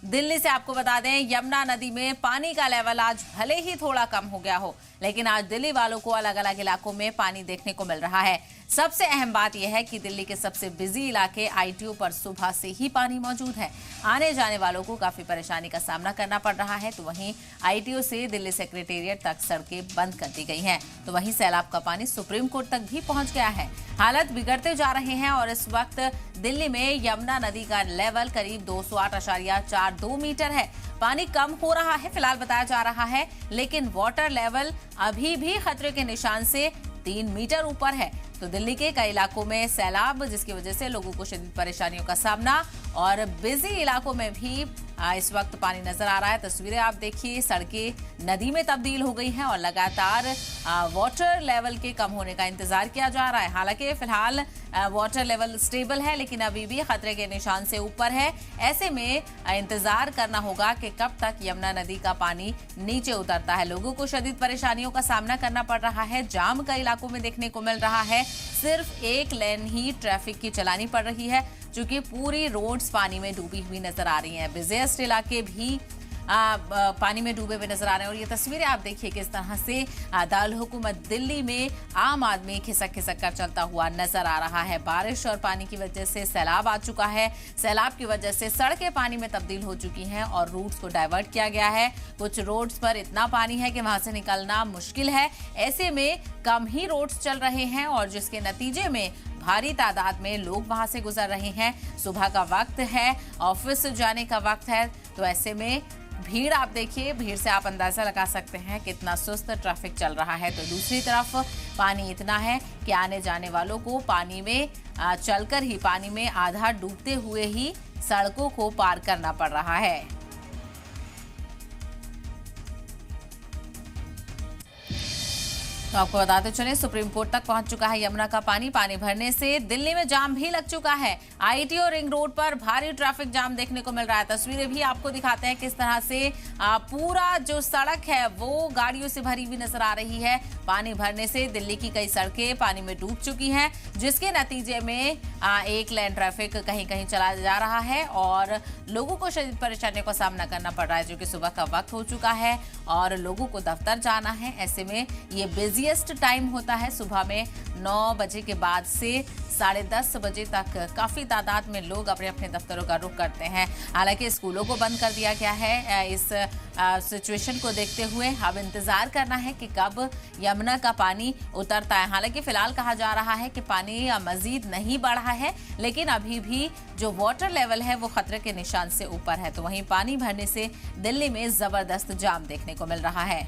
दिल्ली से आपको बता दें, यमुना नदी में पानी का लेवल आज भले ही थोड़ा कम हो गया हो, लेकिन आज दिल्ली वालों को अलग अलग इलाकों में पानी देखने को मिल रहा है। सबसे अहम बात यह है कि दिल्ली के सबसे बिजी इलाके आईटीओ पर सुबह से ही पानी मौजूद है। आने जाने वालों को काफी परेशानी का सामना करना पड़ रहा है। तो वहीं आईटीओ से दिल्ली सेक्रेटेरिएट तक सड़कें बंद कर दी गई हैं। तो वहीं सैलाब का पानी सुप्रीम कोर्ट तक भी पहुंच गया है। हालात बिगड़ते जा रहे हैं और इस वक्त दिल्ली में यमुना नदी का लेवल करीब 208.42 मीटर है। पानी कम हो रहा है फिलहाल बताया जा रहा है, लेकिन वाटर लेवल अभी भी खतरे के निशान से 3 मीटर ऊपर है। तो दिल्ली के कई इलाकों में सैलाब, जिसकी वजह से लोगों को शदीद परेशानियों का सामना, और बिजी इलाकों में भी इस वक्त पानी नजर आ रहा है। तस्वीरें आप देखिए, सड़कें नदी में तब्दील हो गई हैं और लगातार वाटर लेवल के कम होने का इंतजार किया जा रहा है। हालांकि फिलहाल वाटर लेवल स्टेबल है, लेकिन अभी भी खतरे के निशान से ऊपर है। ऐसे में इंतजार करना होगा कि कब तक यमुना नदी का पानी नीचे उतरता है। लोगों को शदीद परेशानियों का सामना करना पड़ रहा है। जाम कई इलाकों में देखने को मिल रहा है। सिर्फ एक लेन ही ट्रैफिक की चलानी पड़ रही है, क्योंकि पूरी रोड्स पानी में डूबी हुई नजर आ रही हैं। बिजिएस्ट इलाके भी पानी में डूबे हुए नजर आ रहे हैं। और ये तस्वीरें आप देखिए किस तरह से दारुल हुकूमत दिल्ली में आम आदमी खिसक खिसक कर चलता हुआ नजर आ रहा है। बारिश और पानी की वजह से सैलाब आ चुका है। सैलाब की वजह से सड़कें पानी में तब्दील हो चुकी हैं और रूट्स को डाइवर्ट किया गया है। कुछ रोड्स पर इतना पानी है कि वहां से निकलना मुश्किल है। ऐसे में कम ही रोड्स चल रहे हैं और जिसके नतीजे में भारी तादाद में लोग वहां से गुजर रहे हैं। सुबह का वक्त है, ऑफिस जाने का वक्त है, तो ऐसे में भीड़ आप देखिए, भीड़ से आप अंदाजा लगा सकते हैं कितना सुस्त ट्रैफिक चल रहा है। तो दूसरी तरफ पानी इतना है कि आने जाने वालों को पानी में चलकर ही, पानी में आधा डूबते हुए ही सड़कों को पार करना पड़ रहा है। तो आपको बताते चले, सुप्रीम कोर्ट तक पहुंच चुका है यमुना का पानी। पानी भरने से दिल्ली में जाम भी लग चुका है। आईटीओ रिंग रोड पर भारी ट्रैफिक जाम देखने को मिल रहा है। तस्वीरें भी आपको दिखाते हैं किस तरह से पूरा जो सड़क है वो गाड़ियों से भरी हुई नजर आ रही है। पानी भरने से दिल्ली की कई सड़कें पानी में डूब चुकी हैं, जिसके नतीजे में एक लेन ट्रैफिक कहीं कहीं चला जा रहा है और लोगों को शदीद परेशानियों का सामना करना पड़ रहा है, जो कि सुबह का वक्त हो चुका है और लोगों को दफ्तर जाना है। ऐसे में ये बिजिएस्ट टाइम होता है। सुबह में 9 बजे के बाद से 10:30 बजे तक काफी तादाद में लोग अपने अपने दफ्तरों का रुख करते हैं। हालांकि स्कूलों को बंद कर दिया गया है। इस सिचुएशन को देखते हुए अब इंतजार करना है कि कब यमुना का पानी उतरता है। हालांकि फिलहाल कहा जा रहा है कि पानी मजीद नहीं बढ़ा है, लेकिन अभी भी जो वाटर लेवल है वो खतरे के निशान से ऊपर है। तो वहीं पानी भरने से दिल्ली में जबरदस्त जाम देखने को मिल रहा है।